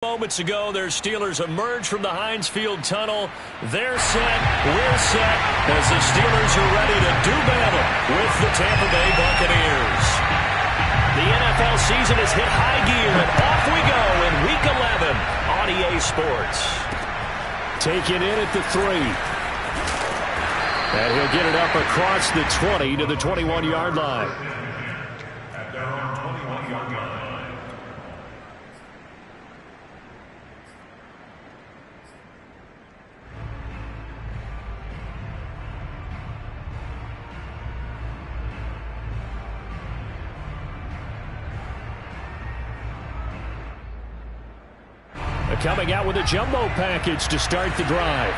Moments ago, their Steelers emerged from the Heinz Field tunnel. They're set, we're set, as the Steelers are ready to do battle with the Tampa Bay Buccaneers. The NFL season has hit high gear, and off we go in Week 11 on EA Sports. Take it in at the 3. And he'll get it up across the 20 to the 21-yard line. At their own 21-yard line. Coming out with a jumbo package to start the drive.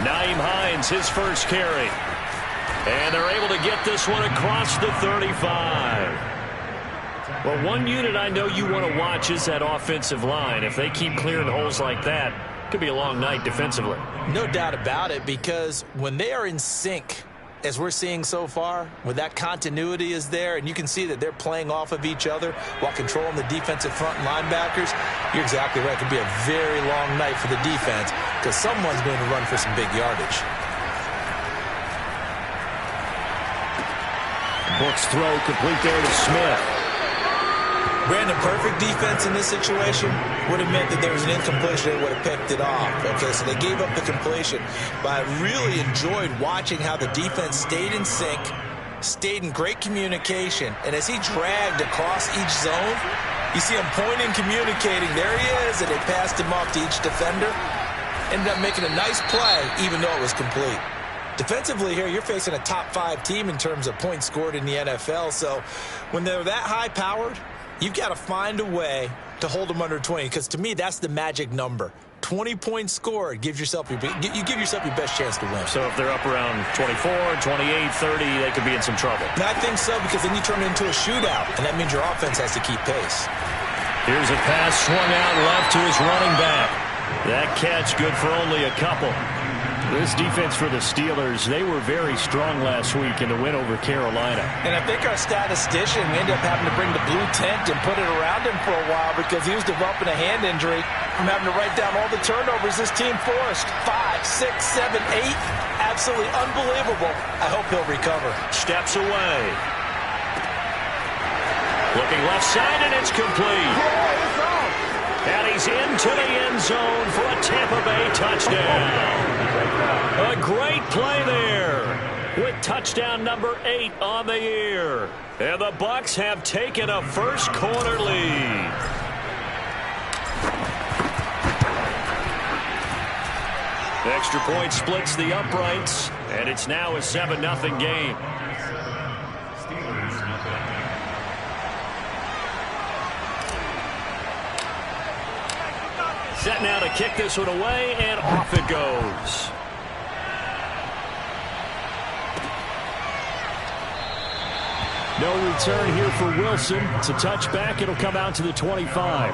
Nyheim Hines, his first carry. And they're able to get this one across the 35. Well, one unit I know you want to watch is that offensive line. If they keep clearing holes like that, it could be a long night defensively. No doubt about it, because when they are in sync, as we're seeing so far, when that continuity is there, and you can see that they're playing off of each other while controlling the defensive front and linebackers, you're exactly right. It could be a very long night for the defense because someone's going to run for some big yardage. Bucs throw complete there to Smith. Brandon, perfect defense in this situation would have meant that there was an incompletion. They would have picked it off. Okay, so they gave up the completion. But I really enjoyed watching how the defense stayed in sync, stayed in great communication, and as he dragged across each zone, you see him pointing, communicating. There he is, and they passed him off to each defender. Ended up making a nice play, even though it was complete. Defensively here, you're facing a top 5 team in terms of points scored in the NFL. So when they're that high-powered, you've got to find a way to hold them under 20, because to me, that's the magic number. 20 points scored gives yourself you give yourself your best chance to win. So if they're up around 24, 28, 30, they could be in some trouble. And I think so, because then you turn it into a shootout, and that means your offense has to keep pace. Here's a pass swung out left to his running back. That catch good for only a couple. This defense for the Steelers, they were very strong last week in the win over Carolina. And I think our statistician, we ended up having to bring the blue tent and put it around him for a while because he was developing a hand injury from having to write down all the turnovers this team forced. 5, 6, 7, 8. Absolutely unbelievable. I hope he'll recover. Steps away. Looking left side, and it's complete. And he's into the end zone for a Tampa Bay touchdown. A great play there with touchdown number 8 on the year. And the Bucs have taken a first quarter lead. The extra point splits the uprights, and it's now a 7-0 game. Set now to kick this one away, and off it goes. No return here for Wilson. It's a touchback. It'll come out to the 25.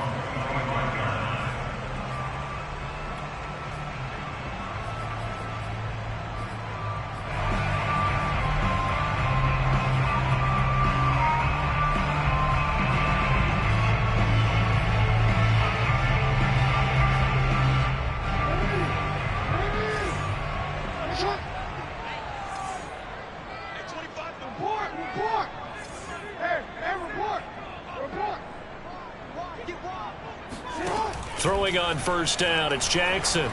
Throwing on first down, it's Jackson.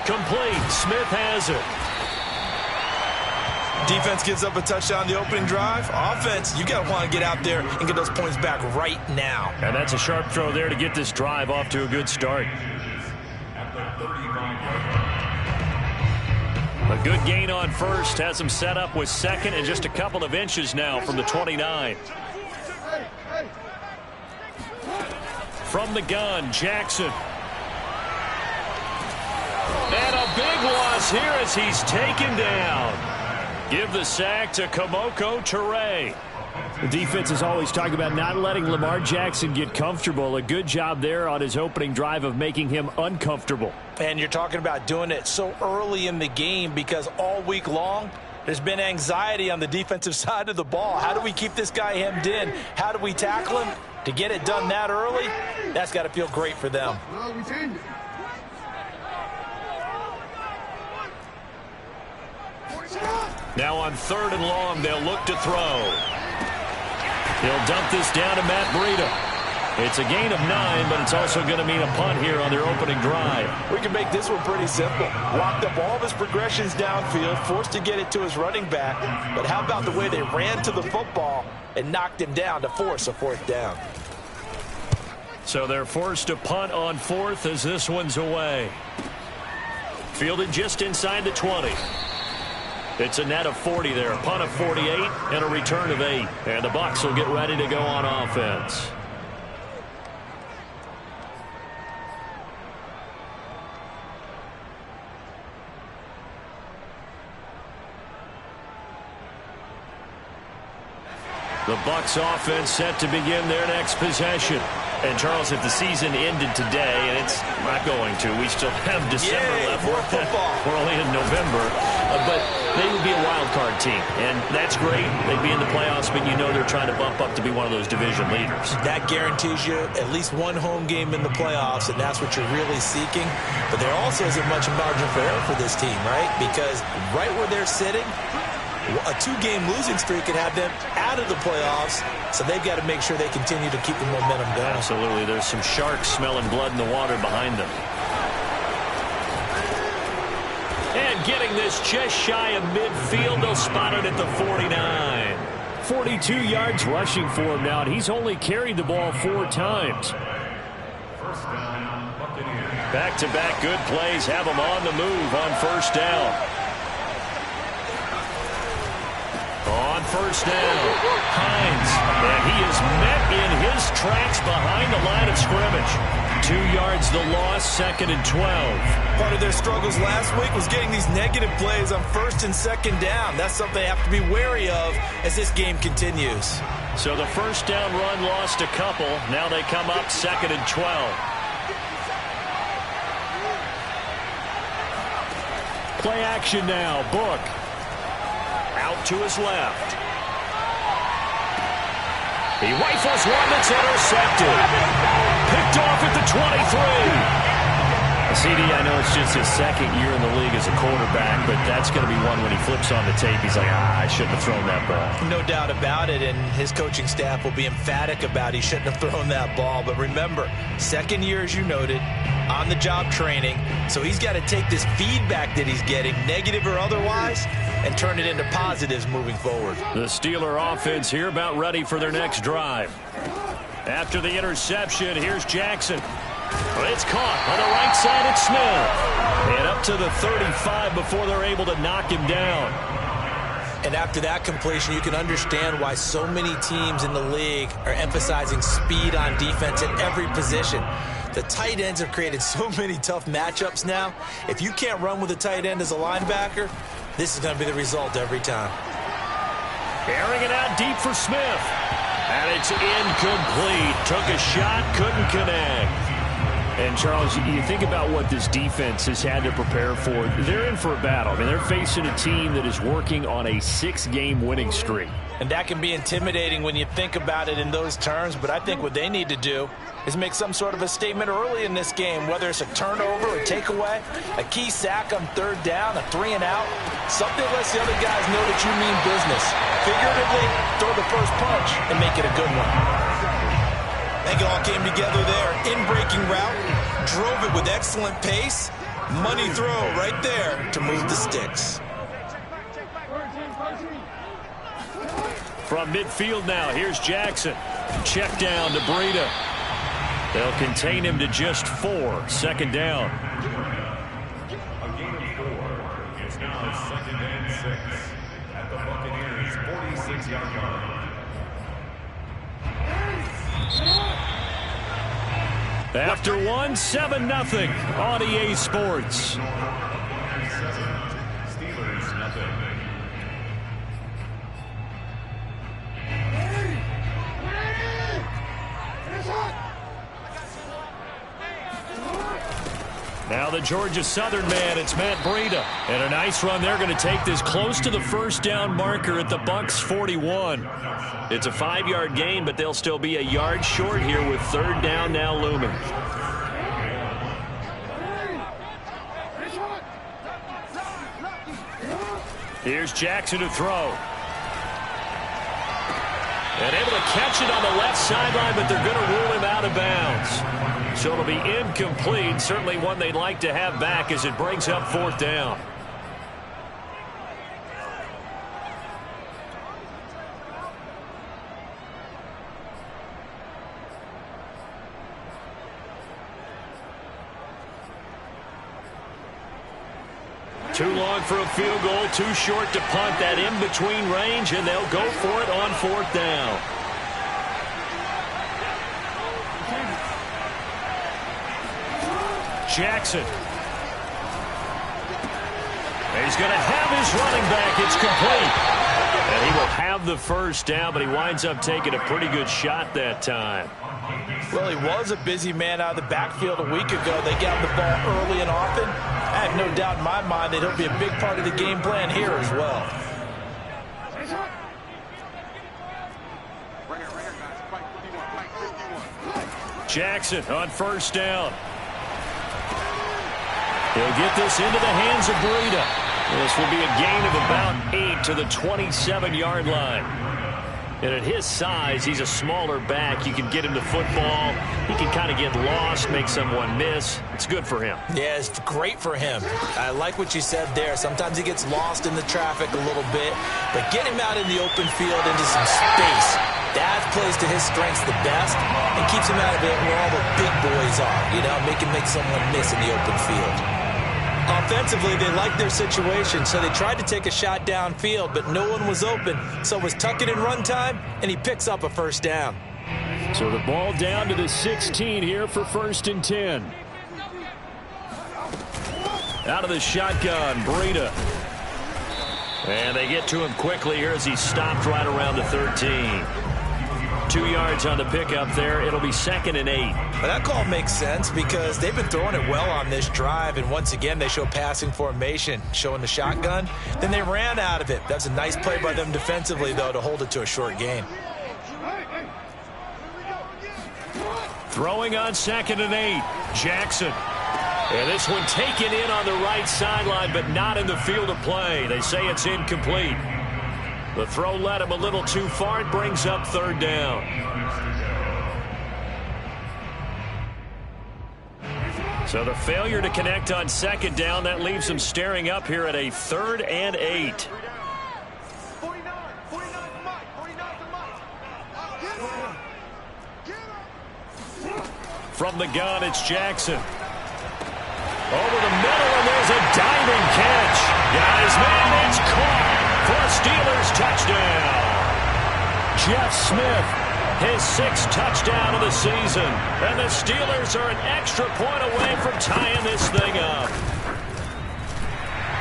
Complete. Smith has it. Defense gives up a touchdown the opening drive. Offense, you got to want to get out there and get those points back right now. And that's a sharp throw there to get this drive off to a good start. A good gain on first. Has him set up with second and just a couple of inches now from the 29. From the gun, Jackson. And a big loss here as he's taken down. Give the sack to Kamoko Toure. The defense is always talking about not letting Lamar Jackson get comfortable. A good job there on his opening drive of making him uncomfortable. And you're talking about doing it so early in the game because all week long, There's been anxiety on the defensive side of the ball. How do we keep this guy hemmed in? How do we tackle him? To get it done that early, that's got to feel great for them. Now on 3rd and long, they'll look to throw. He'll dump this down to Matt Breida. It's a gain of 9, but it's also going to mean a punt here on their opening drive. We can make this one pretty simple. Locked up all of his progressions downfield, forced to get it to his running back. But how about the way they ran to the football and knocked him down to force a 4th down? So they're forced to punt on 4th as this one's away. Fielded just inside the 20. It's a net of 40 there, a punt of 48 and a return of 8. And the Bucs will get ready to go on offense. The Bucs offense set to begin their next possession. And, Charles, if the season ended today, and it's not going to, we still have December left. More football. We're only in November. But they would be a wild card team, and that's great. They'd be in the playoffs, but you know they're trying to bump up to be one of those division leaders. That guarantees you at least one home game in the playoffs, and that's what you're really seeking. But there also isn't much margin for error for this team, right? Because right where they're sitting, a 2-game losing streak could have them out of the playoffs, so they've got to make sure they continue to keep the momentum going. Absolutely. There's some sharks smelling blood in the water behind them. And getting this just shy of midfield, they'll spot it at the 49. 42 yards rushing for him now, and he's only carried the ball 4 times. Back-to-back good plays have him on the move on 1st down. On 1st down, Hines, and he is met in his tracks behind the line of scrimmage. 2 yards the loss, 2nd and 12. Part of their struggles last week was getting these negative plays on 1st and 2nd down. That's something they have to be wary of as this game continues. So the 1st down run lost a couple. Now they come up 2nd and 12. Play action now, Book. Out to his left. He rifles one that's intercepted. Picked off at the 23. CD, I know it's just his 2nd year in the league as a quarterback, but that's going to be one when he flips on the tape. He's like, I shouldn't have thrown that ball. No doubt about it, and his coaching staff will be emphatic about he shouldn't have thrown that ball. But remember, 2nd year, as you noted, on-the-job training, so he's got to take this feedback that he's getting, negative or otherwise, and turn it into positives moving forward. The Steeler offense here about ready for their next drive. After the interception, here's Jackson. It's caught on the right side at Smith. And up to the 35 before they're able to knock him down. And after that completion, you can understand why so many teams in the league are emphasizing speed on defense at every position. The tight ends have created so many tough matchups now. If you can't run with a tight end as a linebacker, this is going to be the result every time. Airing it out deep for Smith. And it's incomplete. Took a shot, couldn't connect. And, Charles, you think about what this defense has had to prepare for. They're in for a battle. I mean, they're facing a team that is working on a 6-game winning streak. And that can be intimidating when you think about it in those terms, but I think what they need to do is make some sort of a statement early in this game, whether it's a turnover or takeaway, a key sack on 3rd down, a 3-and-out, something that lets the other guys know that you mean business. Figuratively, throw the first punch and make it a good one. I think it all came together there. In-breaking route, drove it with excellent pace. Money throw right there to move the sticks. From midfield now, here's Jackson. Check down to Breida. They'll contain him to just 4. 2nd down. A gain of 4. It's now 2nd and 6 at the Buccaneers' 46-yard line. After one, 7-0 on EA Sports. Steelers nothing. Now the the Georgia Southern man. It's Matt Breida. And a nice run. They're going to take this close to the first down marker at the Bucs 41. It's a 5-yard gain, but they'll still be a yard short here with third down now looming. Here's Jackson to throw. And able to catch it on the left sideline, but they're going to rule him out of bounds. So it'll be incomplete. Certainly one they'd like to have back as it brings up fourth down. Too long for a field goal, too short to punt. That in-between range, and they'll go for it on fourth down. Jackson. He's going to have his running back. It's complete. And he will have the first down, but he winds up taking a pretty good shot that time. Well, he was a busy man out of the backfield a week ago. They got the ball early and often. I have no doubt in my mind that he'll be a big part of the game plan here as well. Jackson on first down. He'll get this into the hands of Breida. This will be a gain of about 8 to the 27-yard line. And at his size, he's a smaller back. You can get him to football. He can kind of get lost, make someone miss. It's good for him. Yeah, it's great for him. I like what you said there. Sometimes he gets lost in the traffic a little bit. But get him out in the open field into some space. That plays to his strengths the best and keeps him out of it where all the big boys are. You know, make someone miss in the open field. Offensively, they liked their situation, so they tried to take a shot downfield, but no one was open. So it was tuck it in run time, and he picks up a first down. So the ball down to the 16 here for first and 10. Out of the shotgun, Breida. And they get to him quickly here as he stopped right around the 13. 2 yards on the pickup there. It'll be second and 8. Well, that call makes sense because they've been throwing it well on this drive, and once again they show passing formation, showing the shotgun. Then they ran out of it. That's a nice play by them defensively, though, to hold it to a short gain. Throwing on second and 8, Jackson. And this one taken in on the right sideline, but not in the field of play. They say it's incomplete. The throw led him a little too far. It brings up third down. So the failure to connect on second down, that leaves him staring up here at a third and 8. From the gun, it's Jackson. Over the middle, and there's a diving catch. Guys, man, it's caught for a Steelers touchdown. Jeff Smith, his 6th touchdown of the season. And the Steelers are an extra point away from tying this thing up.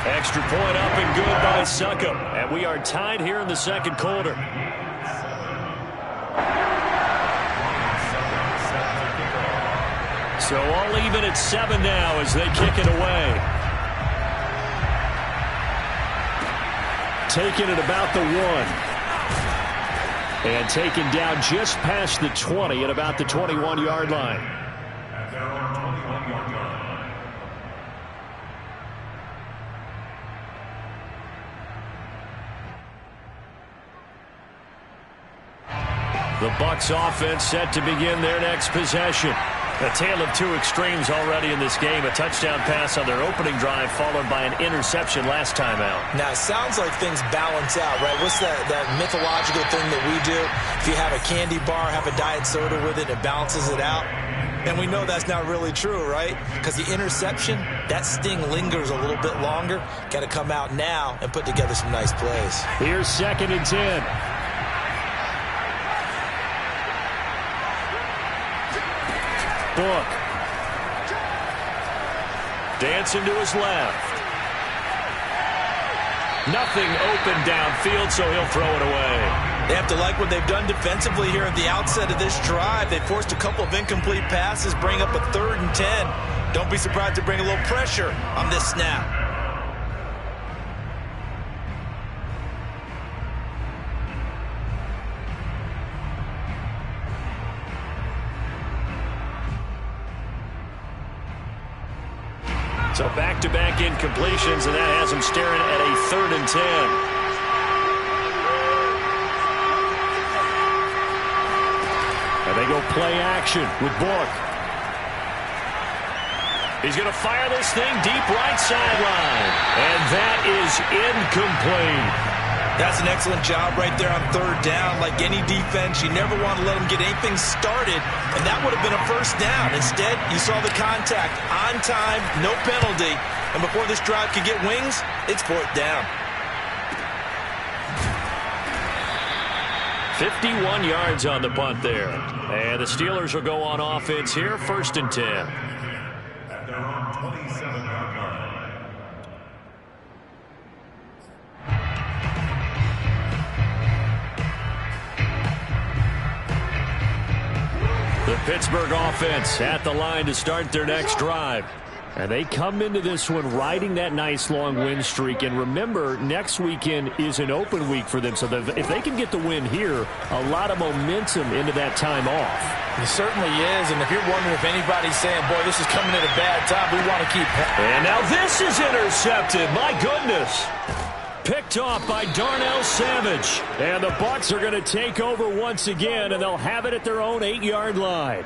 Extra point up and good by Succop. And we are tied here in the second quarter. So all even at 7 now as they kick it away. Taken at about the 1. And taken down just past the 20 at about the 21-yard line. The Bucs offense set to begin their next possession. A tale of two extremes already in this game. A touchdown pass on their opening drive followed by an interception last time out. Now, it sounds like things balance out, right? What's that mythological thing that we do? If you have a candy bar, have a diet soda with it, it balances it out. And we know that's not really true, right? Because the interception, that sting lingers a little bit longer. Got to come out now and put together some nice plays. Here's second and 10. Book. Dancing to his left. Nothing open downfield, so he'll throw it away. They have to like what they've done defensively here at the outset of this drive. They forced a couple of incomplete passes, bring up a 3rd and 10. Don't be surprised to bring a little pressure on this snap. So back-to-back incompletions, and that has him staring at a 3rd and 10. And they go play action with Book. He's going to fire this thing deep right sideline. And that is incomplete. That's an excellent job right there on 3rd down. Like any defense, you never want to let them get anything started, and that would have been a 1st down. Instead, you saw the contact on time, no penalty, and before this drive could get wings, it's 4th down. 51 yards on the punt there. And the Steelers will go on offense here, 1st and 10. At their own 27-yard line. The Pittsburgh offense at the line to start their next drive. And they come into this one riding that nice long win streak. And remember, next weekend is an open week for them. So if they can get the win here, a lot of momentum into that time off. It certainly is. And if you're wondering if anybody's saying, boy, this is coming at a bad time, we want to keep... And now this is intercepted. My goodness. Picked off by Darnell Savage. And the Bucs are going to take over once again, and they'll have it at their own 8-yard line.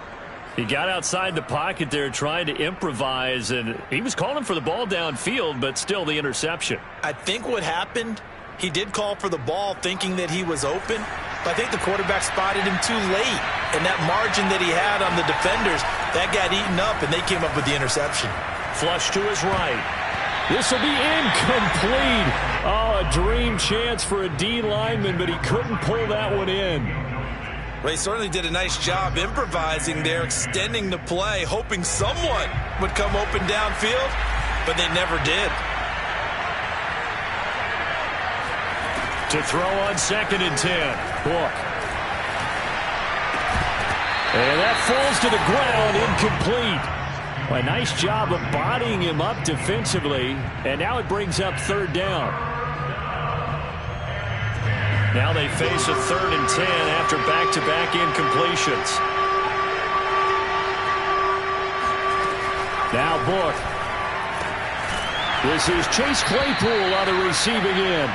He got outside the pocket there trying to improvise, and he was calling for the ball downfield, but still the interception. I think what happened, he did call for the ball thinking that he was open, but I think the quarterback spotted him too late. And that margin that he had on the defenders, that got eaten up, and they came up with the interception. Flush to his right. This will be incomplete. Oh, a dream chance for a D lineman, but he couldn't pull that one in. Well, he certainly did a nice job improvising there, extending the play, hoping someone would come open downfield, but they never did. To throw on 2nd and 10. Book. And that falls to the ground, incomplete. A nice job of bodying him up defensively, and now it brings up 3rd down. Now they face a 3rd and 10 after back-to-back incompletions. Now Book. This is Chase Claypool on the receiving end.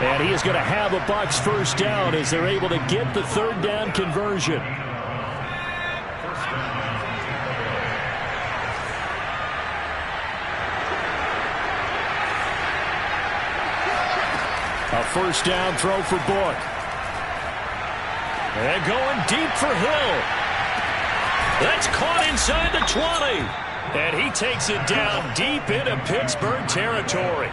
And he is going to have a Bucs 1st down as they're able to get the 3rd down conversion. A 1st down throw for Book. And going deep for Hill. That's caught inside the 20. And he takes it down deep into Pittsburgh territory.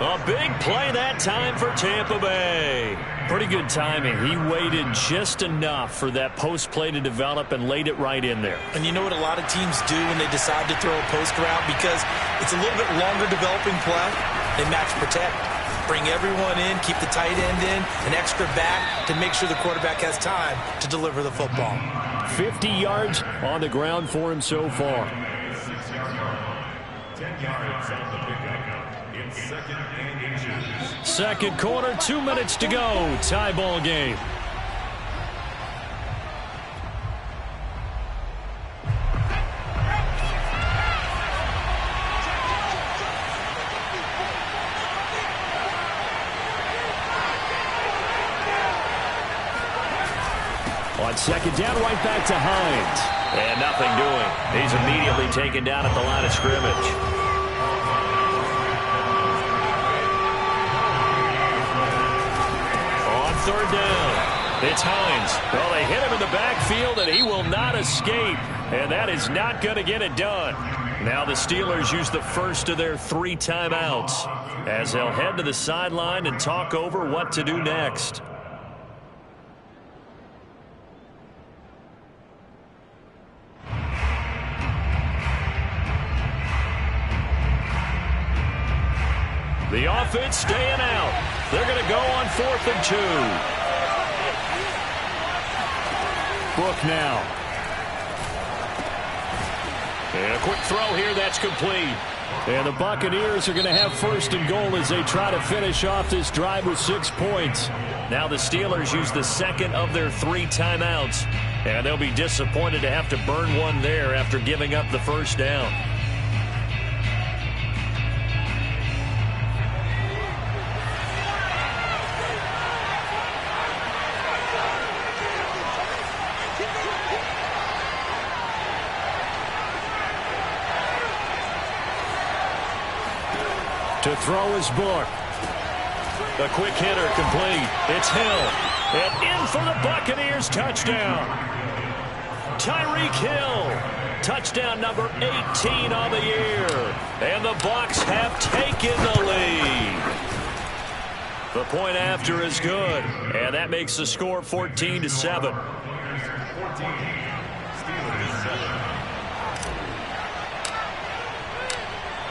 A big play that time for Tampa Bay. Pretty good timing. He waited just enough for that post play to develop and laid it right in there. And you know what a lot of teams do when they decide to throw a post route? Because it's a little bit longer developing play. They match protect. Bring everyone in, keep the tight end in, an extra back to make sure the quarterback has time to deliver the football. 50 yards on the ground for him so far. 6-yard line. 10 yards on the pickup. It's 2nd and inches. Second quarter, 2 minutes to go. Tie ball game. On 2nd down, right back to Hines. And nothing doing. He's immediately taken down at the line of scrimmage. On 3rd down, it's Hines. Well, they hit him in the backfield, and he will not escape. And that is not going to get it done. Now the Steelers use the first of their 3 timeouts as they'll head to the sideline and talk over what to do next. The offense staying out. They're going to go on 4th and 2. Book now. And a quick throw here, that's complete. And the Buccaneers are going to have 1st and goal as they try to finish off this drive with 6 points. Now the Steelers use the second of their 3 timeouts. And they'll be disappointed to have to burn one there after giving up the first down. To throw is Book. A quick hitter complete. It's Hill. And in for the Buccaneers touchdown. Tyreek Hill. Touchdown number 18 on the year. And the Bucs have taken the lead. The point after is good. And that makes the score 14-7. Steelers 14, Steelers 7.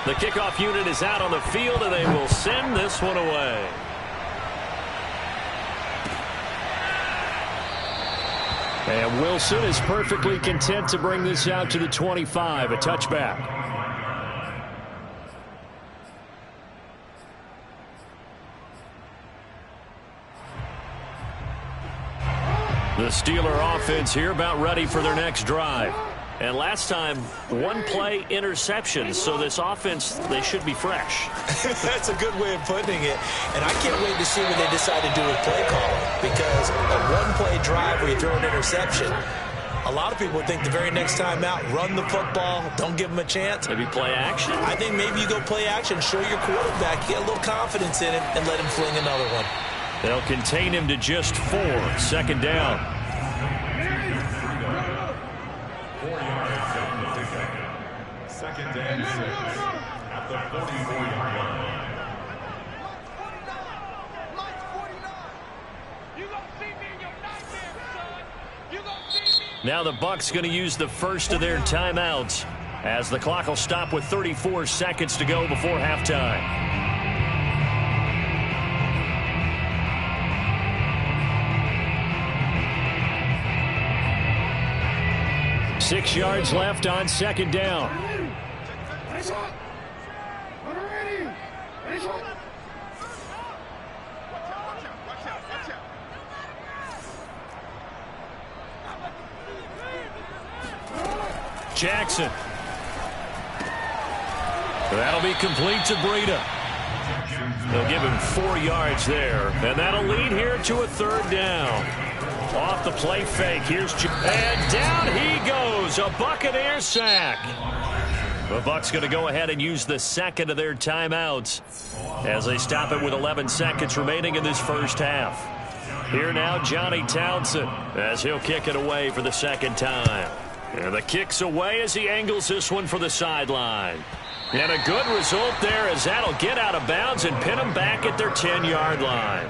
The kickoff unit is out on the field, and they will send this one away. And Wilson is perfectly content to bring this out to the 25, a touchback. The Steeler offense here about ready for their next drive. And last time, 1-play interception, so this offense, they should be fresh. That's a good way of putting it. And I can't wait to see what they decide to do with play calling, because a 1-play drive where you throw an interception, a lot of people think the very next time out, run the football, don't give them a chance. Maybe play action? I think maybe you go play action, show your quarterback, get a little confidence in it, and let him fling another one. They'll contain him to just 4, 2nd down. 4 yards on the pickup. 2nd and 6 at the 44-yard line. Now the Bucs going to use the first of their timeouts as the clock will stop with 34 seconds to go before halftime. Six yards left on 2nd down. Jackson. That'll be complete to Breida. They'll give him 4 yards there, and that'll lead here to a 3rd down. Off the play fake, here's and down he goes, a Buccaneer sack. The Bucs going to go ahead and use the second of their timeouts as they stop it with 11 seconds remaining in this first half. Here now, Johnny Townsend, as he'll kick it away for the 2nd time. And the kick's away as he angles this one for the sideline. And a good result there as that'll get out of bounds and pin them back at their 10-yard line.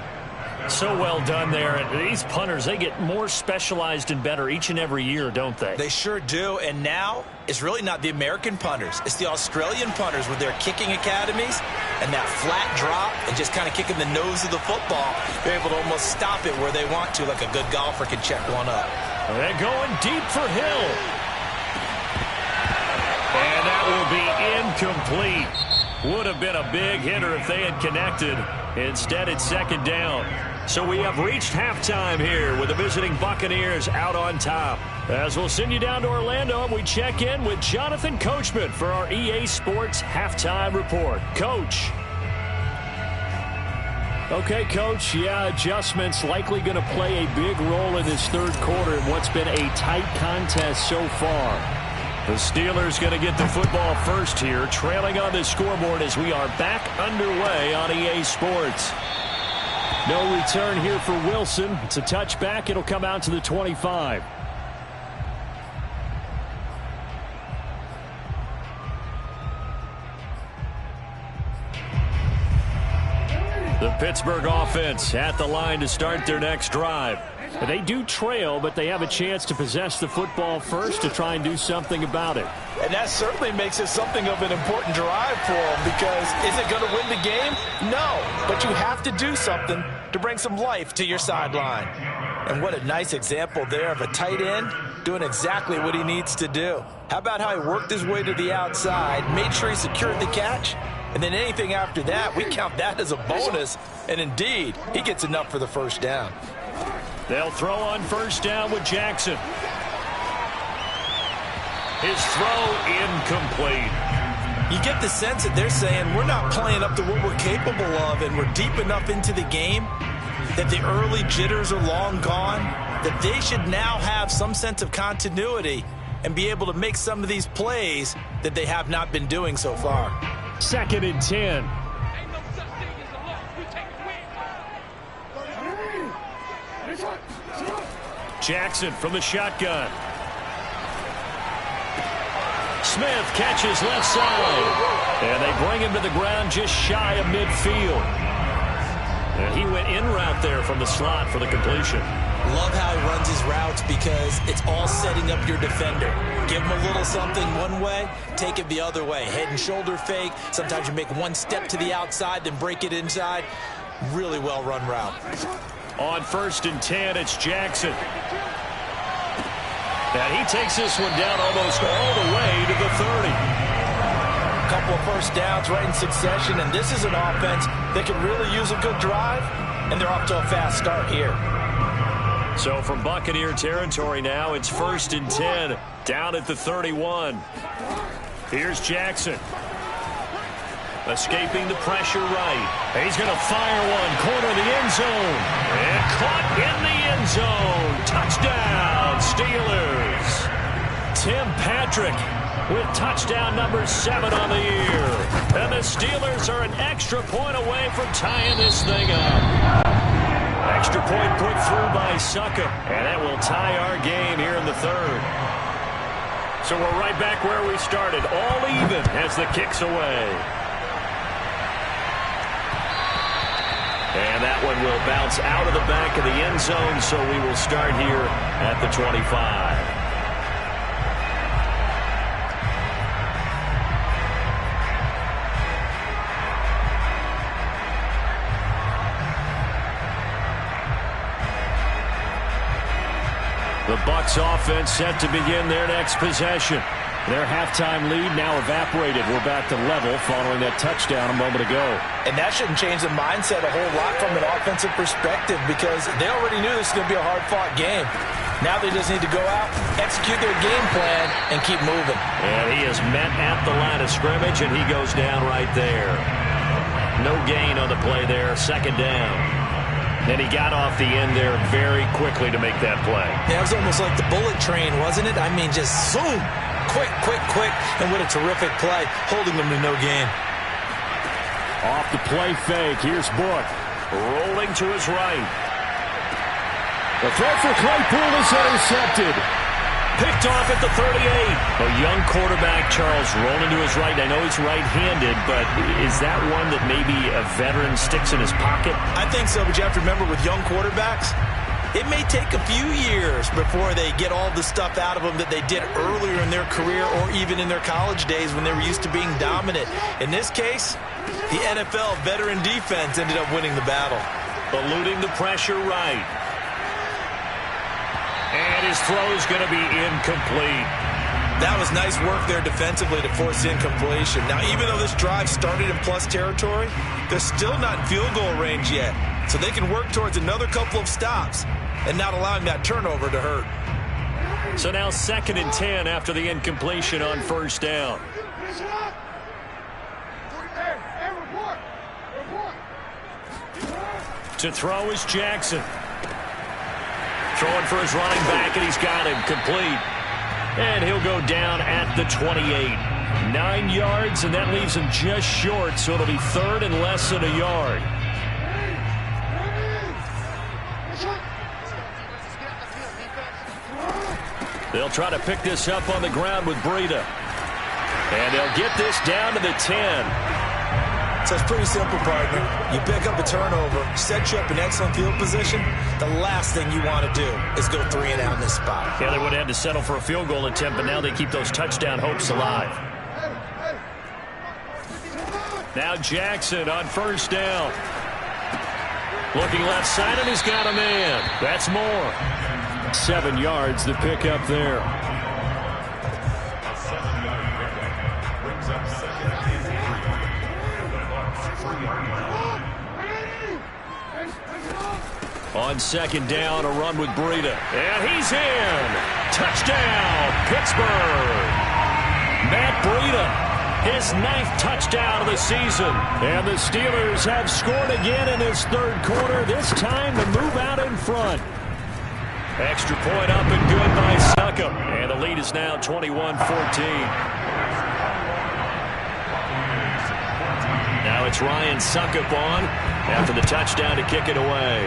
So well done there. And these punters, they get more specialized and better each and every year, don't they? They sure do. And now it's really not the American punters. It's the Australian punters with their kicking academies and that flat drop and just kind of kicking the nose of the football. They're able to almost stop it where they want to, like a good golfer can check one up. They're going deep for Hill. And that will be incomplete. Would have been a big hitter if they had connected. Instead, it's 2nd down. So we have reached halftime here with the visiting Buccaneers out on top. As we'll send you down to Orlando, and we check in with Jonathan Coachman for our EA Sports Halftime Report. Coach. Okay, Coach, adjustments likely going to play a big role in this 3rd quarter in what's been a tight contest so far. The Steelers going to get the football first here, trailing on the scoreboard as we are back underway on EA Sports. No return here for Wilson. It's a touchback. It'll come out to the 25. The Pittsburgh offense at the line to start their next drive. They do trail, but they have a chance to possess the football first to try and do something about it. And that certainly makes it something of an important drive for them, because is it going to win the game? No, but you have to do something to bring some life to your sideline. And what a nice example there of a tight end doing exactly what he needs to do. How about how he worked his way to the outside, made sure he secured the catch, and then anything after that, we count that as a bonus. And indeed, he gets enough for the first down. They'll throw on first down with Jackson. His throw incomplete. You get the sense that they're saying we're not playing up to what we're capable of, and we're deep enough into the game that the early jitters are long gone, that they should now have some sense of continuity and be able to make some of these plays that they have not been doing so far. 2nd and 10. Jackson from the shotgun. Smith catches left side. And they bring him to the ground just shy of midfield. And he went in route there from the slot for the completion. Love how he runs his routes, because it's all setting up your defender. Give him a little something one way, take it the other way. Head and shoulder fake. Sometimes you make one step to the outside, then break it inside. Really well run route. On 1st and 10, it's Jackson. And he takes this one down almost all the way to the 30. A couple of first downs right in succession, and this is an offense that can really use a good drive, and they're off to a fast start here. So from Buccaneer territory now, it's 1st and 10, down at the 31. Here's Jackson. Escaping the pressure right. He's going to fire one, corner of the end zone. And caught in the end zone. Touchdown, Steelers. Tim Patrick with touchdown number 7 on the year. And the Steelers are an extra point away from tying this thing up. Extra point put through by Succa. And that will tie our game here in the 3rd. So we're right back where we started. All even as the kick's away. And that one will bounce out of the back of the end zone, so we will start here at the 25. The Bucs offense set to begin their next possession. Their halftime lead now evaporated. We're back to level following that touchdown a moment ago. And that shouldn't change the mindset a whole lot from an offensive perspective, because they already knew this was going to be a hard-fought game. Now they just need to go out, execute their game plan, and keep moving. And he is met at the line of scrimmage, and he goes down right there. No gain on the play there, 2nd down. And he got off the end there very quickly to make that play. Yeah, it was almost like the bullet train, wasn't it? I mean, just zoom. Quick, and what a terrific play, holding them to no gain. Off the play fake, here's Book. Rolling to his right. The throw for Claypool is intercepted. Picked off at the 38. A young quarterback, Charles, rolling to his right. I know he's right-handed, but is that one that maybe a veteran sticks in his pocket? I think so, but you have to remember with young quarterbacks, it may take a few years before they get all the stuff out of them that they did earlier in their career or even in their college days when they were used to being dominant. In this case, the NFL veteran defense ended up winning the battle. Eluding the pressure right. And his throw is going to be incomplete. That was nice work there defensively to force incompletion. Now, even though this drive started in plus territory, they're still not in field goal range yet. So they can work towards another couple of stops and not allowing that turnover to hurt. So now 2nd and 10 after the incompletion on 1st down. To throw is Jackson. Throwing for his running back, and he's got him complete. And he'll go down at the 28. 9 yards, and that leaves him just short, so it'll be 3rd and less than a yard. They'll try to pick this up on the ground with Breida. And they'll get this down to the 10. So it's pretty simple, partner. You pick up a turnover, set you up in excellent field position. The last thing you want to do is go 3 and out in this spot. Yeah, they would have had to settle for a field goal attempt, but now they keep those touchdown hopes alive. Now Jackson on first down. Looking left side, and he's got a man. That's more. 7 yards to pick up there. A 7-yard pickup brings up second and 3. The Bucs 3-yard line. On second down, a run with Breida. And he's in. Touchdown, Pittsburgh. Matt Breida. His 9th touchdown of the season. And the Steelers have scored again in this third quarter, this time to move out in front. Extra point up and good by Succop. And the lead is now 21-14. Now it's Ryan Succop on after the touchdown to kick it away.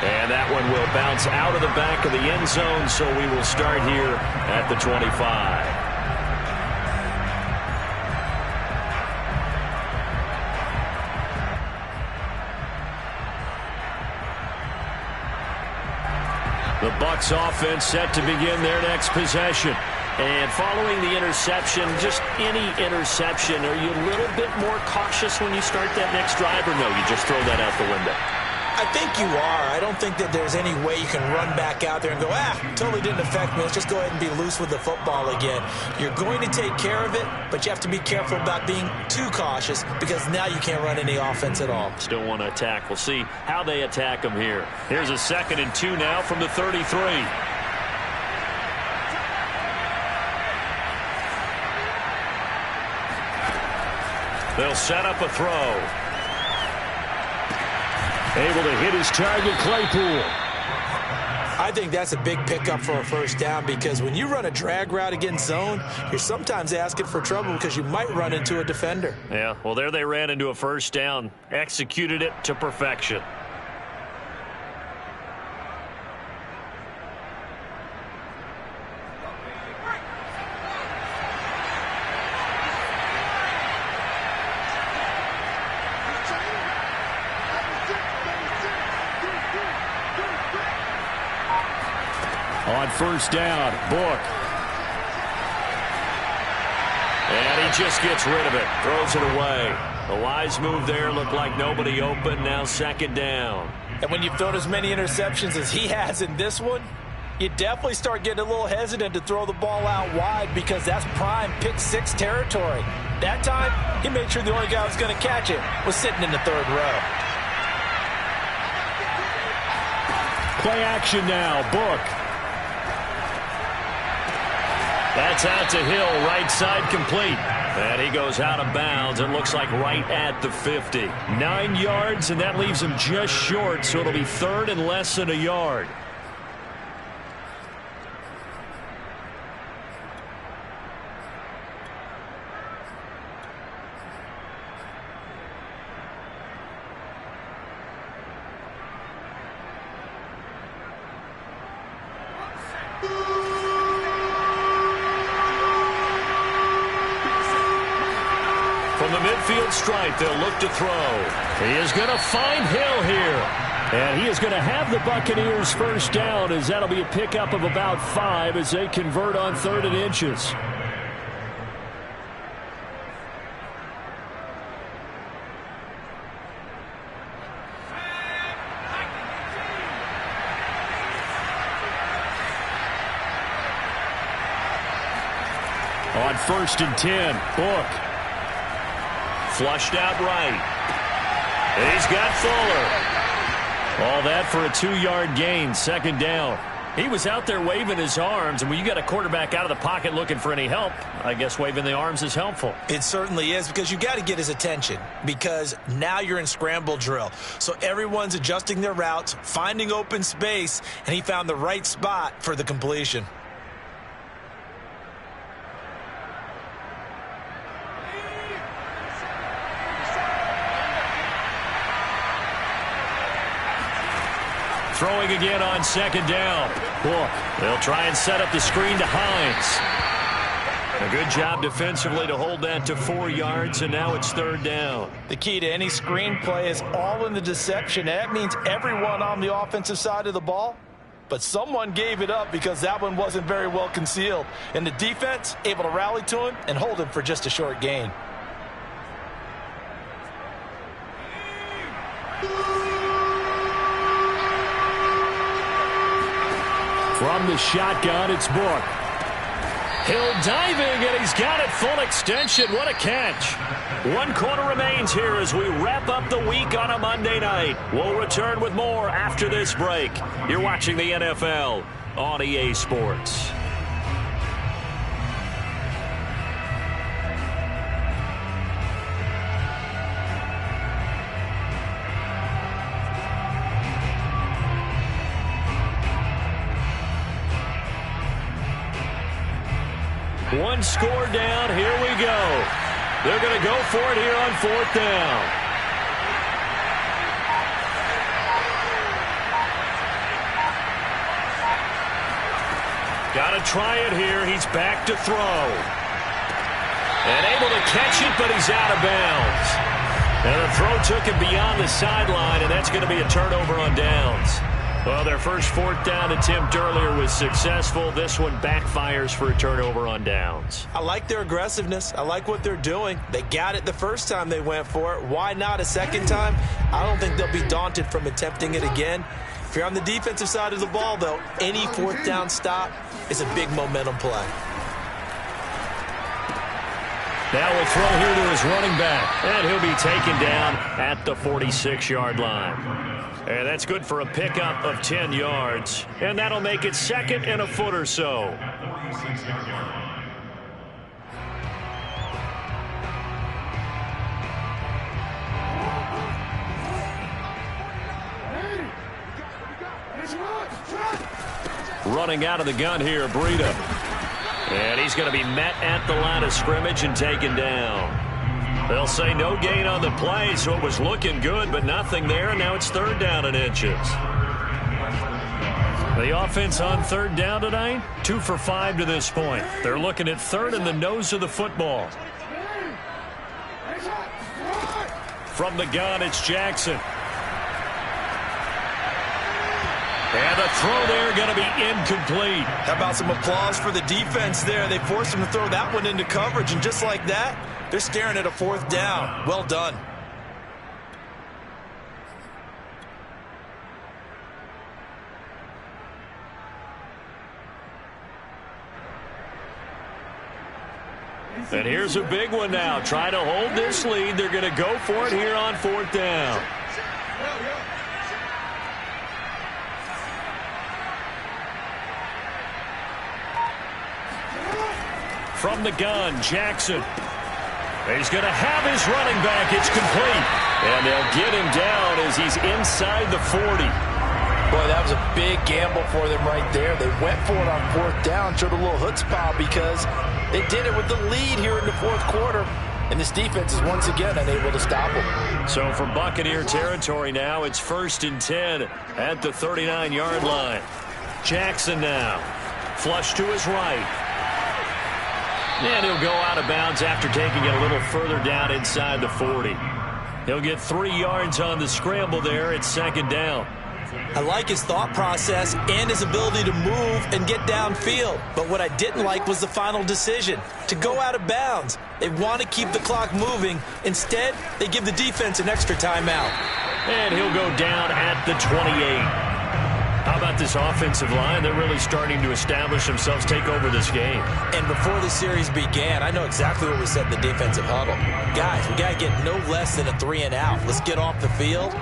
And that one will bounce out of the back of the end zone, so we will start here at the 25. The Bucs offense set to begin their next possession. And following the interception, just any interception, are you a little bit more cautious when you start that next drive, or no, you just throw that out the window? I think you are. I don't think that there's any way you can run back out there and go, totally didn't affect me. Let's just go ahead and be loose with the football again. You're going to take care of it, but you have to be careful about being too cautious because now you can't run any offense at all. Still want to attack. We'll see how they attack them here. Here's a 2nd and 2 now from the 33. They'll set up a throw. Able to hit his target, Claypool. I think that's a big pickup for a first down because when you run a drag route against zone, you're sometimes asking for trouble because you might run into a defender. Yeah, well, there they ran into a first down. Executed it to perfection. On first down, Book. And he just gets rid of it. Throws it away. A wise move there. Looked like nobody open. Now 2nd down. And when you've thrown as many interceptions as he has in this one, you definitely start getting a little hesitant to throw the ball out wide because that's prime pick 6 territory. That time, he made sure the only guy who was going to catch it was sitting in the 3rd row. Play action now, Book. That's out to Hill, right side complete. And he goes out of bounds. It looks like right at the 50. 9 yards, and that leaves him just short, so it'll be 3rd and less than a yard. From the midfield stripe, they'll look to throw. He is going to find Hill here. And he is going to have the Buccaneers first down, as that'll be a pickup of about 5 as they convert on 3rd and inches. On 1st and 10, Book. Flushed out right. He's got Fuller. All that for a 2-yard gain, 2nd down. He was out there waving his arms, and when you got a quarterback out of the pocket looking for any help, I guess waving the arms is helpful. It certainly is, because you got to get his attention, because now you're in scramble drill. So everyone's adjusting their routes, finding open space, and he found the right spot for the completion. Throwing again on 2nd down. Book. They'll try and set up the screen to Hines. A good job defensively to hold that to 4 yards, and now it's 3rd down. The key to any screen play is all in the deception. That means everyone on the offensive side of the ball, but someone gave it up because that one wasn't very well concealed. And the defense able to rally to him and hold him for just a short gain. From the shotgun, it's Book. Hill diving, and he's got it full extension. What a catch. 1 quarter remains here as we wrap up the week on a Monday night. We'll return with more after this break. You're watching the NFL on EA Sports. One score down. Here we go. They're going to go for it here on 4th down. Got to try it here. He's back to throw. And able to catch it, but he's out of bounds. And the throw took him beyond the sideline, and that's going to be a turnover on downs. Well, their first 4th down attempt earlier was successful. This one backfires for a turnover on downs. I like their aggressiveness. I like what they're doing. They got it the first time they went for it. Why not a second time? I don't think they'll be daunted from attempting it again. If you're on the defensive side of the ball, though, any 4th down stop is a big momentum play. Now we'll throw here to his running back, and he'll be taken down at the 46-yard line. And that's good for a pickup of 10 yards. And that'll make it 2nd and a foot or so. Running out of the gun here, Breida. And he's going to be met at the line of scrimmage and taken down. They'll say no gain on the play, so it was looking good, but nothing there, and now it's 3rd down and inches. The offense on 3rd down tonight, 2 for 5 to this point. They're looking at 3rd in the nose of the football. From the gun, it's Jackson. And the throw there going to be incomplete. How about some applause for the defense there? They forced him to throw that one into coverage, and just like that, they're staring at a 4th down. Well done. And here's a big one now. Try to hold this lead. They're going to go for it here on 4th down. From the gun, Jackson. He's going to have his running back. It's complete. And they'll get him down as he's inside the 40. Boy, that was a big gamble for them right there. They went for it on 4th down, showed a little chutzpah because they did it with the lead here in the 4th quarter. And this defense is once again unable to stop them. So from Buccaneer territory now, it's 1st and 10 at the 39-yard line. Jackson now. Flush to his right. And he'll go out of bounds after taking it a little further down inside the 40. He'll get 3 yards on the scramble there. It's 2nd down. I like his thought process and his ability to move and get downfield. But what I didn't like was the final decision, to go out of bounds. They want to keep the clock moving. Instead, they give the defense an extra timeout. And he'll go down at the 28. How about this offensive line? They're really starting to establish themselves, take over this game. And before the series began, I know exactly what we said in the defensive huddle. Guys, we got to get no less than a 3 and out. Let's get off the field.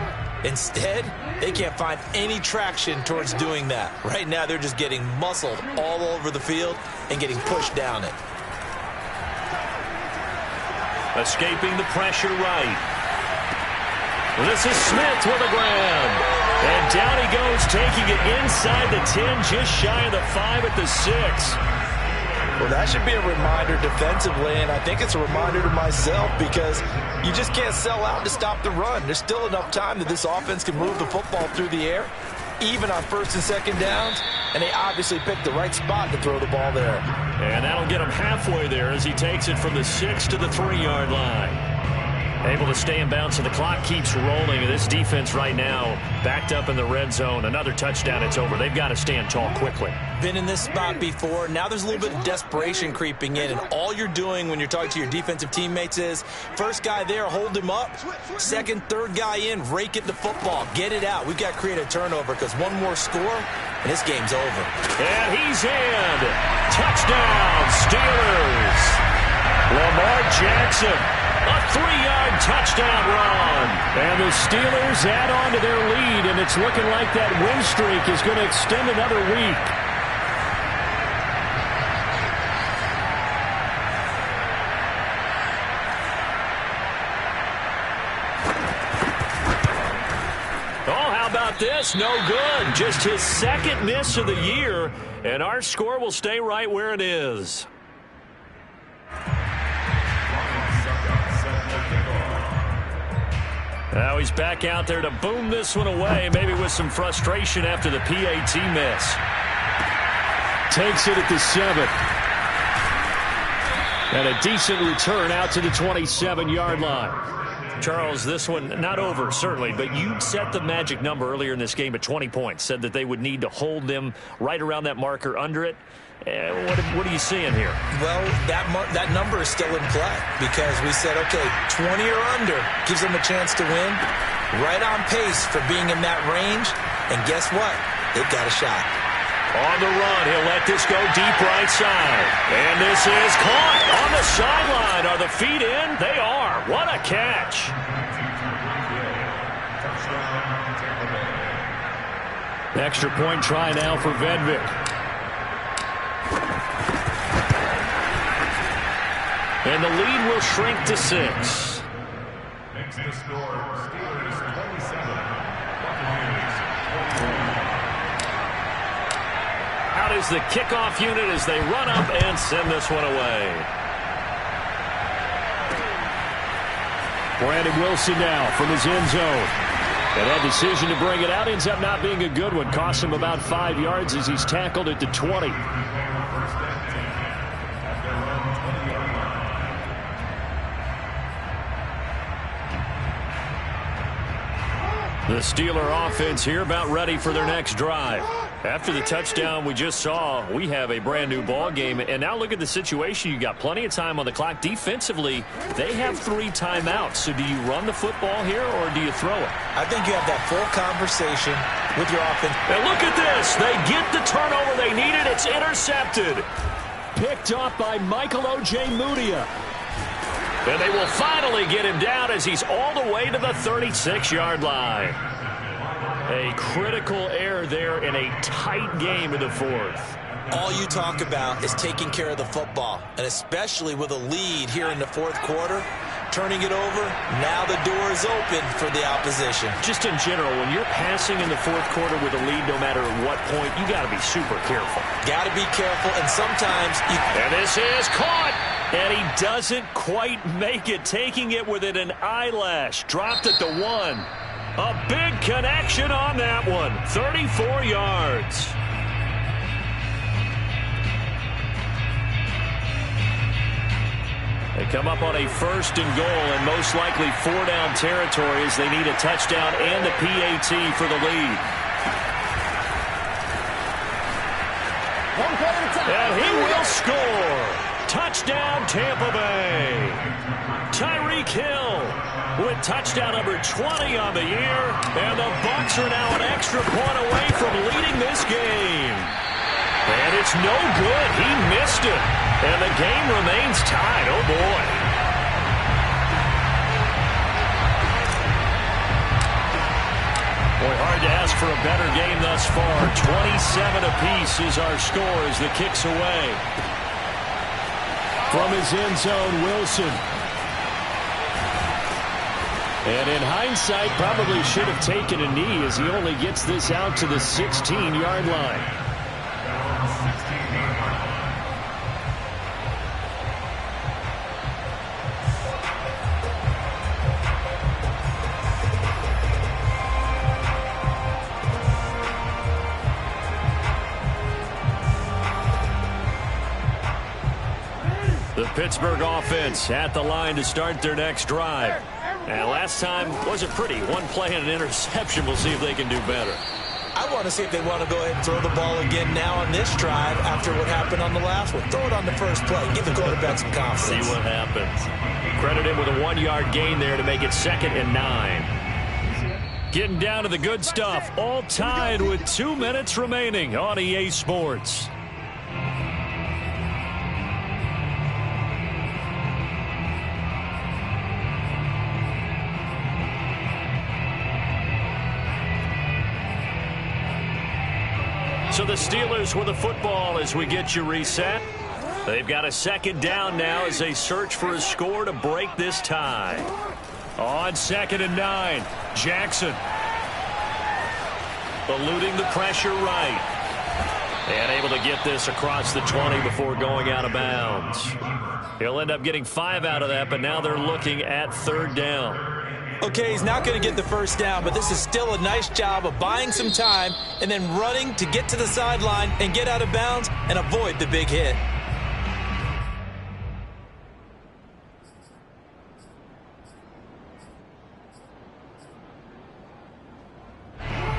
Instead, they can't find any traction towards doing that. Right now, they're just getting muscled all over the field and getting pushed down it. Escaping the pressure right. This is Smith with a grab. And down he goes, taking it inside the 10, just shy of the 5 at the 6. Well, that should be a reminder defensively, and I think it's a reminder to myself because you just can't sell out to stop the run. There's still enough time that this offense can move the football through the air. even on first and second downs, and they obviously picked the right spot to throw the ball there. And that'll get him halfway there as he takes it from the 6 to the 3-yard line. Able to stay in bounds, so the clock keeps rolling. And this defense right now backed up in the red zone. Another touchdown, it's over. They've got to stand tall quickly. Been in this spot before. Now there's a little bit of desperation creeping in, and all you're doing when you're talking to your defensive teammates is first guy there, hold him up. Second, third guy in, rake it the football. Get it out. We've got to create a turnover because one more score, and this game's over. And he's in. Touchdown, Steelers. Lamar Jackson. A 3-yard touchdown run. And the Steelers add on to their lead, and it's looking like that win streak is going to extend another week. Oh, how about this? No good. Just his second miss of the year, and our score will stay right where it is. Now he's back out there to boom this one away, maybe with some frustration after the PAT miss. Takes it at the 7. And a decent return out to the 27-yard line. Charles, this one not over, certainly, but you set the magic number earlier in this game at 20 points, said that they would need to hold them right around that marker under it. What are you seeing here? Well, that number is still in play because we said, okay, 20 or under gives them a chance to win. Right on pace for being in that range. And guess what? They've got a shot. On the run, he'll let this go deep right side. And this is caught on the sideline. Are the feet in? They are. What a catch. Extra point try now for Vedvik. And the lead will shrink to 6. Makes the score Steelers 27, Buccaneers 21. Out is the kickoff unit as they run up and send this one away. Brandon Wilson now from his end zone. And that decision to bring it out ends up not being a good one. Costs him about 5 yards as he's tackled at the 20. The Steeler offense here about ready for their next drive. After the touchdown we just saw, we have a brand new ball game. And now look at the situation. You got plenty of time on the clock. Defensively, they have 3 timeouts. So do you run the football here or do you throw it? I think you have that full conversation with your offense. And look at this. They get the turnover they needed. It's intercepted. Picked off by Michael O.J. Mudia. And they will finally get him down as he's all the way to the 36-yard line. A critical error there in a tight game in the 4th. All you talk about is taking care of the football, and especially with a lead here in the 4th quarter, turning it over, now the door is open for the opposition. Just in general, when you're passing in the 4th quarter with a lead, no matter at what point, you got to be super careful. Got to be careful, and sometimes you... And this is caught. And he doesn't quite make it, taking it within an eyelash. Dropped at the 1. A big connection on that one. 34 yards. They come up on a 1st and goal and most likely 4-down territory as they need a touchdown and the PAT for the lead. And he will score. Touchdown, Tampa Bay. Tyreek Hill with touchdown number 20 on the year. And the Bucs are now an extra point away from leading this game. And it's no good. He missed it. And the game remains tied. Oh, boy. Boy, hard to ask for a better game thus far. 27 apiece is our score as the kick's away. From his end zone, Wilson. And in hindsight, probably should have taken a knee as he only gets this out to the 16-yard line. Pittsburgh offense at the line to start their next drive. And last time wasn't pretty. One play and an interception. We'll see if they can do better. I want to see if they want to go ahead and throw the ball again now on this drive after what happened on the last one. Throw it on the first play. Give the quarterback some confidence. See what happens. Credit him with a 1-yard gain there to make it 2nd and 9. Getting down to the good stuff. All tied with 2 minutes remaining on EA Sports. So the Steelers with the football as we get you reset. They've got a 2nd down now as they search for a score to break this tie. On 2nd and 9, Jackson. Eluding the pressure right. And able to get this across the 20 before going out of bounds. He'll end up getting 5 out of that, but now they're looking at 3rd down. Okay, he's not going to get the first down, but this is still a nice job of buying some time and then running to get to the sideline and get out of bounds and avoid the big hit.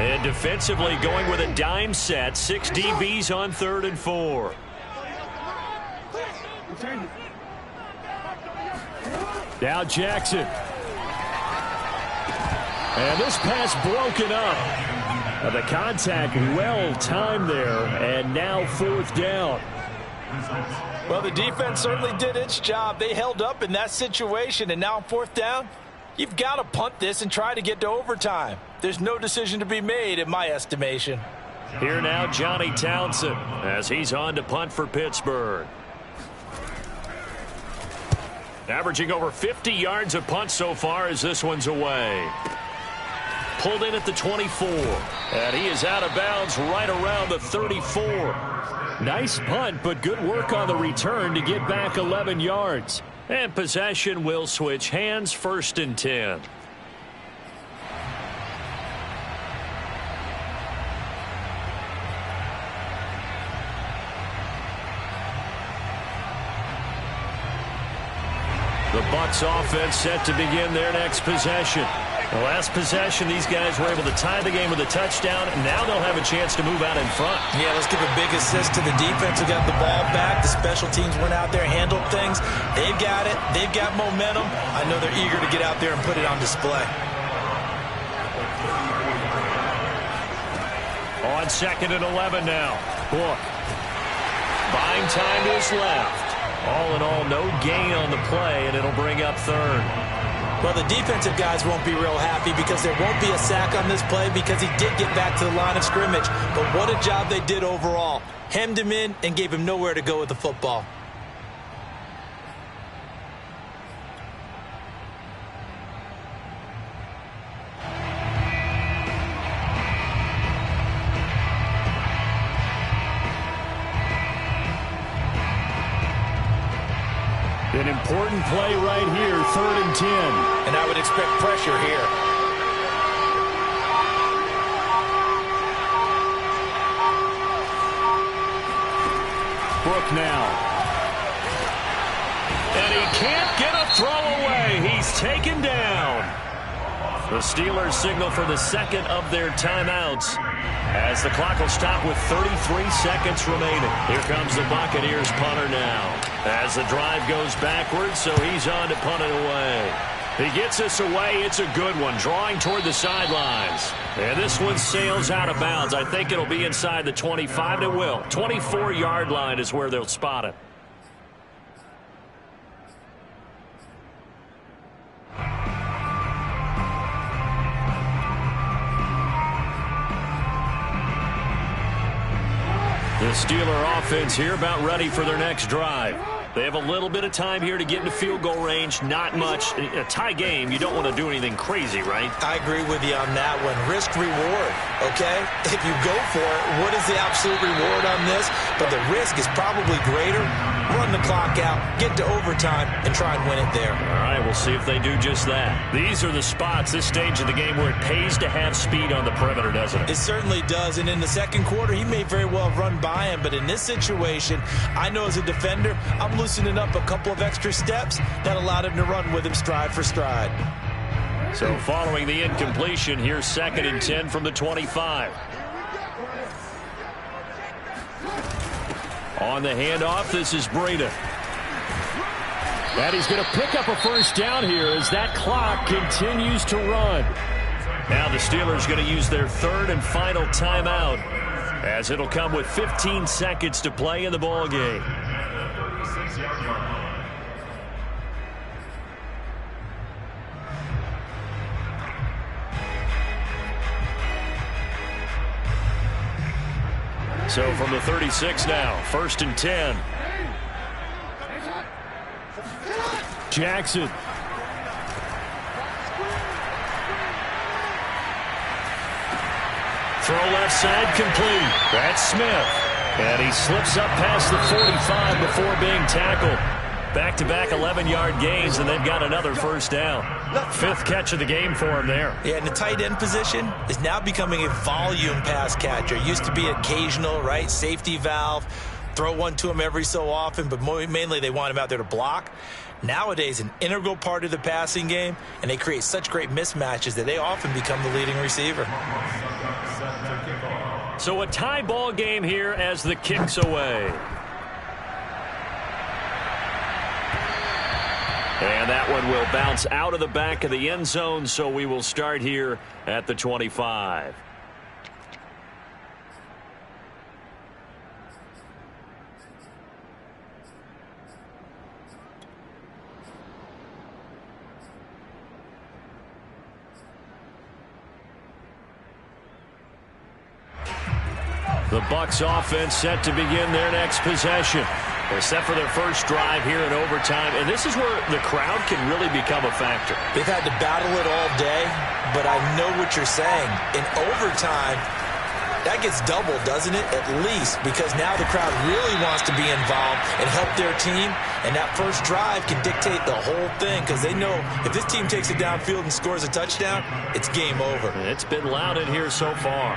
And defensively going with a dime set. 6 DBs on 3rd and 4. Now Jackson. And this pass broken up. The contact well timed there, and now 4th down. Well, the defense certainly did its job. They held up in that situation, and now on 4th down, you've got to punt this and try to get to overtime. There's no decision to be made in my estimation. Here now, Johnny Townsend, as he's on to punt for Pittsburgh. Averaging over 50 yards a punt so far as this one's away. Pulled in at the 24. And he is out of bounds right around the 34. Nice punt, but good work on the return to get back 11 yards. And possession will switch hands. 1st and 10. The Bucs offense set to begin their next possession. The last possession, these guys were able to tie the game with a touchdown, and now they'll have a chance to move out in front. Yeah, let's give a big assist to the defense who got the ball back. The special teams went out there, handled things. They've got it. They've got momentum. I know they're eager to get out there and put it on display. On 2nd and 11 now. Book. Buying time to his left. All in all, no gain on the play, and it'll bring up 3rd. Well, the defensive guys won't be real happy because there won't be a sack on this play because he did get back to the line of scrimmage. But what a job they did overall. Hemmed him in and gave him nowhere to go with the football. An important play right here, 3rd and 10. And I would expect pressure here. Brook now. And he can't get a throw away. He's taken down. The Steelers signal for the 2nd of their timeouts as the clock will stop with 33 seconds remaining. Here comes the Buccaneers punter now as the drive goes backwards, so he's on to punt it away. He gets this away. It's a good one, drawing toward the sidelines. And this one sails out of bounds. I think it'll be inside the 25, and it will. 24-yard line is where they'll spot it. The Steeler offense here about ready for their next drive. They have a little bit of time here to get into field goal range. Not much. A tie game, you don't want to do anything crazy, right? I agree with you on that one. Risk reward, okay? If you go for it, what is the absolute reward on this? But the risk is probably greater. Run the clock out, get to overtime, and try and win it there. All right, we'll see if they do just that. These are the spots, this stage of the game, where it pays to have speed on the perimeter, doesn't it? It certainly does, and in the second quarter, he may very well have run by him, but in this situation, I know as a defender, I'm loosening up a couple of extra steps that allowed him to run with him stride for stride. So following the incompletion, here's 2nd and 10 from the 25. On the handoff, this is Breida. And he's going to pick up a first down here as that clock continues to run. Now the Steelers going to use their 3rd and final timeout, as it'll come with 15 seconds to play in the ball game. So from the 36 now, 1st and 10. Jackson. Throw left side complete. That's Smith. And he slips up past the 45 before being tackled. Back-to-back 11-yard gains, and they've got another first down. 5th catch of the game for him there. Yeah, and the tight end position is now becoming a volume pass catcher. Used to be occasional, right? Safety valve. Throw one to him every so often, but mainly they want him out there to block. Nowadays, an integral part of the passing game, and they create such great mismatches that they often become the leading receiver. So a tie ball game here as the kick's away. And that one will bounce out of the back of the end zone, so we will start here at the 25. The Bucs offense set to begin their next possession. They're set for their first drive here in overtime, and this is where the crowd can really become a factor. They've had to battle it all day, but I know what you're saying. In overtime, that gets doubled, doesn't it? At least, because now the crowd really wants to be involved and help their team, and that first drive can dictate the whole thing, because they know if this team takes it downfield and scores a touchdown, it's game over. It's been loud in here so far.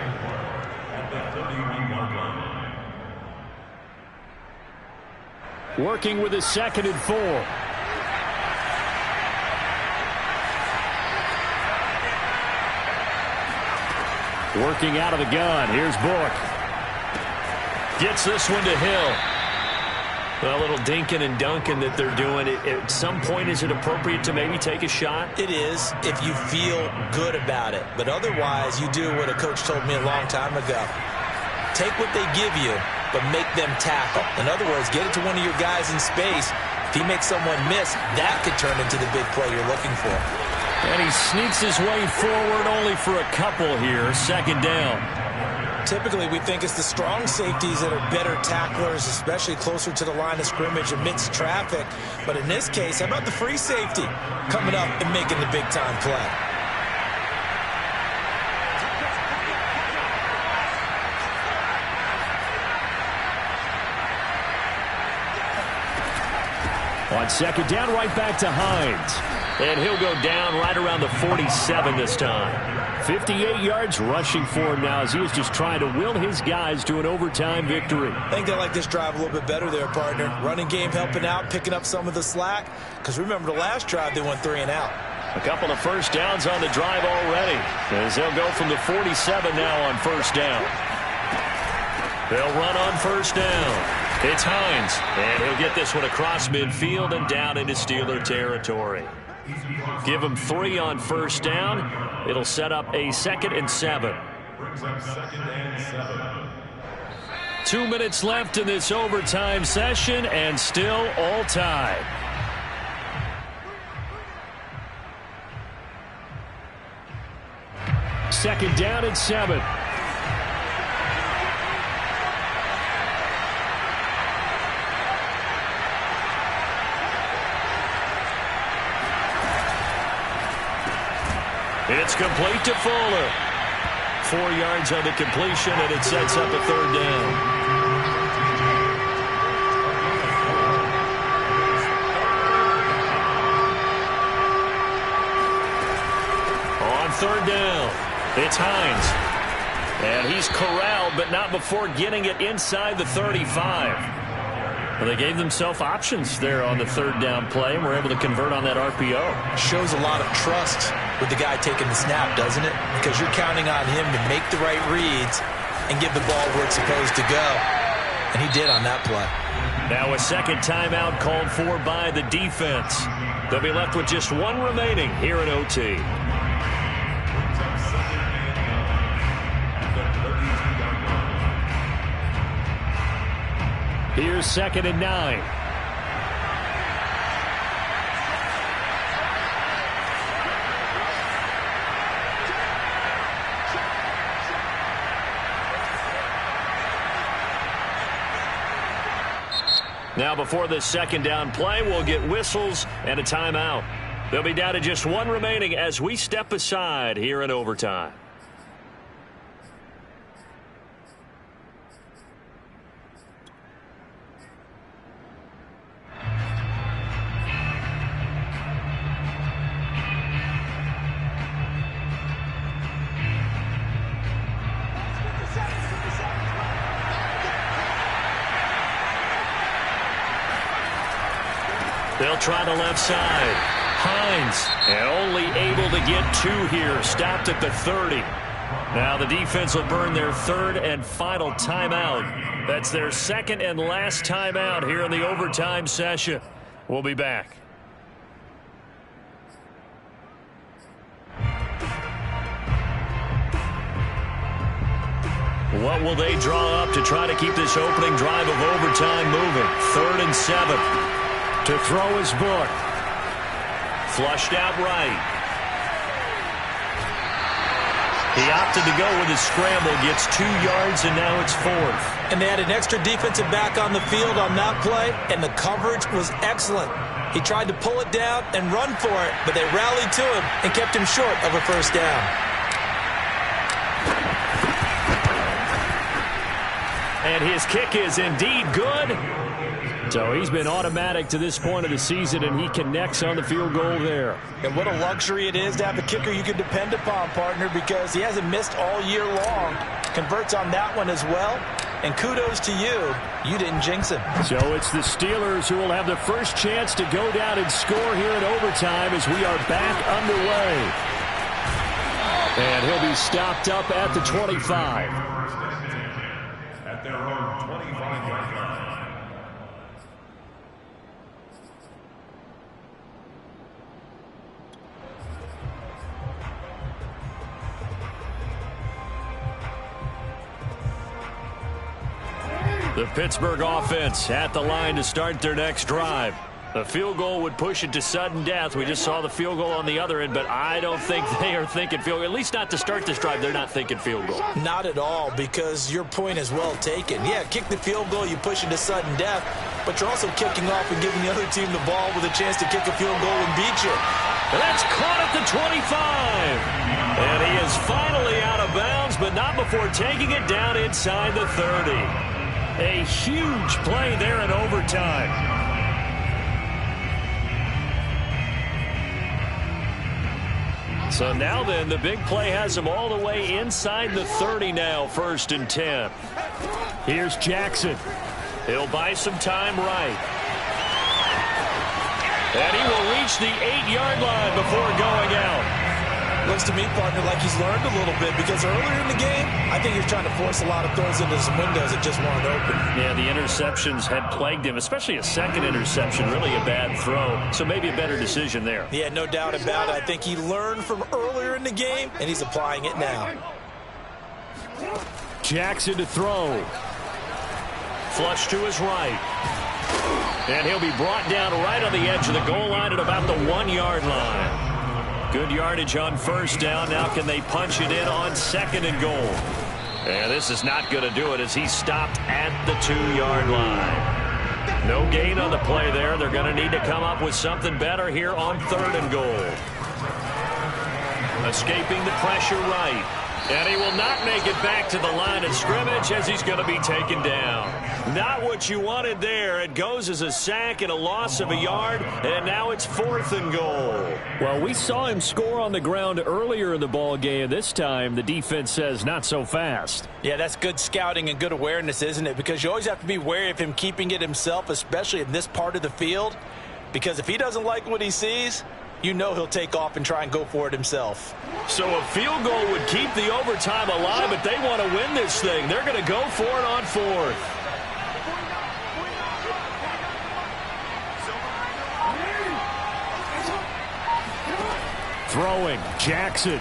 Working with his 2nd and 4. Working out of the gun. Here's Book. Gets this one to Hill. A little dinking and dunking that they're doing. At some point, is it appropriate to maybe take a shot? It is if you feel good about it. But otherwise, you do what a coach told me a long time ago. Take what they give you, but make them tackle. In other words, get it to one of your guys in space. If he makes someone miss, that could turn into the big play you're looking for. And he sneaks his way forward only for a couple here. 2nd down. Typically, we think it's the strong safeties that are better tacklers, especially closer to the line of scrimmage amidst traffic. But in this case, how about the free safety coming up and making the big-time play? On 2nd down, right back to Hines. And he'll go down right around the 47 this time. 58 yards rushing for him now as he is just trying to will his guys to an overtime victory. I think they like this drive a little bit better there, partner. Running game helping out, picking up some of the slack. Because remember the last drive, they went 3 and out. A couple of first downs on the drive already, as they'll go from the 47 now on 1st down. They'll run on 1st down. It's Hines, and he'll get this one across midfield and down into Steeler territory. Give him 3 on 1st down. It'll set up a 2nd and 7. 2 minutes left in this overtime session, and still all tied. Second down and 7. It's complete to Fuller. 4 yards on the completion, and it sets up a 3rd down. On 3rd down, it's Hines. And he's corralled, but not before getting it inside the 35. Well, they gave themselves options there on the third down play and were able to convert on that RPO. Shows a lot of trust with the guy taking the snap, doesn't it? Because you're counting on him to make the right reads and give the ball where it's supposed to go. And he did on that play. Now a second timeout called for by the defense. They'll be left with just one remaining here at OT. Here's 2nd and 9. Now before this second down play, we'll get whistles and a timeout. They'll be down to just one remaining as we step aside here in overtime. They'll try the left side. Hines, and only able to get 2 here. Stopped at the 30. Now the defense will burn their third and final timeout. That's their second and last timeout here in the overtime session. We'll be back. What will they draw up to try to keep this opening drive of overtime moving? 3rd and 7. To throw his book. Flushed out right. He opted to go with his scramble. Gets 2 yards, and now it's 4th. And they had an extra defensive back on the field on that play, and the coverage was excellent. He tried to pull it down and run for it, but they rallied to him and kept him short of a first down. And his kick is indeed good. So he's been automatic to this point of the season, and he connects on the field goal there. And what a luxury it is to have a kicker you can depend upon, partner, because he hasn't missed all year long. Converts on that one as well. And kudos to you. You didn't jinx him. So it's the Steelers who will have the first chance to go down and score here in overtime as we are back underway. And he'll be stopped up at the 25. At their own 25-yard line. The Pittsburgh offense at the line to start their next drive. The field goal would push it to sudden death. We just saw the field goal on the other end, but I don't think they are thinking field goal. At least not to start this drive. They're not thinking field goal. Not at all, because your point is well taken. Yeah, kick the field goal, you push it to sudden death, but you're also kicking off and giving the other team the ball with a chance to kick a field goal and beat you. That's caught at the 25. And he is finally out of bounds, but not before taking it down inside the 30. A huge play there in overtime. So now then, the big play has him all the way inside the 30 now, 1st and 10. Here's Jackson. He'll buy some time right. And he will reach the 8-yard line before going out. Looks to me, partner, like he's learned a little bit, because earlier in the game, I think he was trying to force a lot of throws into some windows that just weren't open. Yeah, the interceptions had plagued him, especially a second interception, really a bad throw. So maybe a better decision there. Yeah, no doubt about it. I think he learned from earlier in the game, and he's applying it now. Jackson to throw. Flush to his right. And he'll be brought down right on the edge of the goal line at about the 1-yard line. Good yardage on 1st down. Now can they punch it in on 2nd and goal? And this is not going to do it as he's stopped at the 2-yard line. No gain on the play there. They're going to need to come up with something better here on 3rd and goal. Escaping the pressure right. And he will not make it back to the line of scrimmage as he's going to be taken down. Not what you wanted there. It goes as a sack and a loss of a yard, and now it's 4th and goal. Well, we saw him score on the ground earlier in the ball game. This time, the defense says not so fast. Yeah, that's good scouting and good awareness, isn't it? Because you always have to be wary of him keeping it himself, especially in this part of the field. Because if he doesn't like what he sees, you know he'll take off and try and go for it himself. So a field goal would keep the overtime alive, but they want to win this thing. They're going to go for it on 4th. Throwing, Jackson.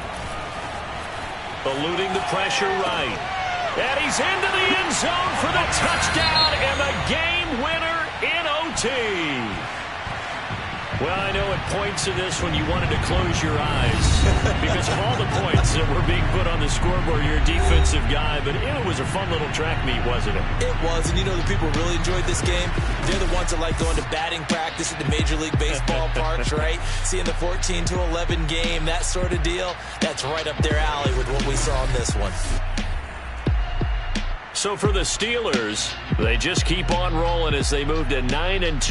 Eluding the pressure right. And he's into the end zone for the touchdown and the game winner in OT. Well, I know at points in this when you wanted to close your eyes because of all the points that were being put on the scoreboard. You're a defensive guy, but it was a fun little track meet, wasn't it? It was, and you know the people who really enjoyed this game? They're the ones that like going to batting practice at the Major League Baseball parks, right? Seeing the 14-11 game, that sort of deal. That's right up their alley with what we saw in this one. So for the Steelers, they just keep on rolling as they move to 9-2.